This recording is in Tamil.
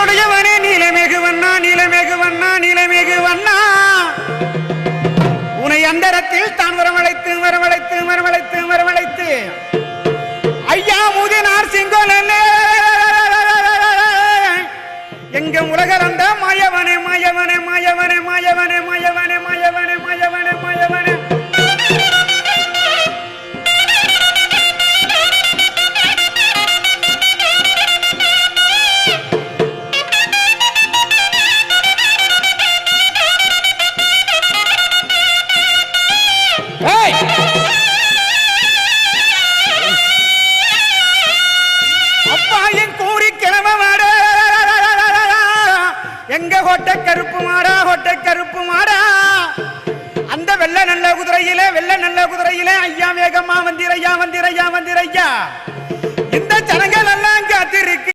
நீருடையவனே நீலமேகு வண்ணா நீலமேகு வண்ணா நீலமேகு வண்ணா உன்னை அந்தரத்தில் தான் வரவழைத்து வரவழைத்து வரவழைத்து வரவழைத்து ஐயா முதினார் சிங்கோலனே எங்க உலகரந்த மாயவனே மாயவனே மாயவனே மாயவனே மாயவனே மாயவனே மாயவனே மாயவனே எங்க ஹொட்ட கருப்பு மாடா ஹொட்ட கருப்பு மாடா அந்த வெள்ள நல்ல குதிரையிலே ஐயா வேகமா வந்திரையா வந்திரையா வந்திரையா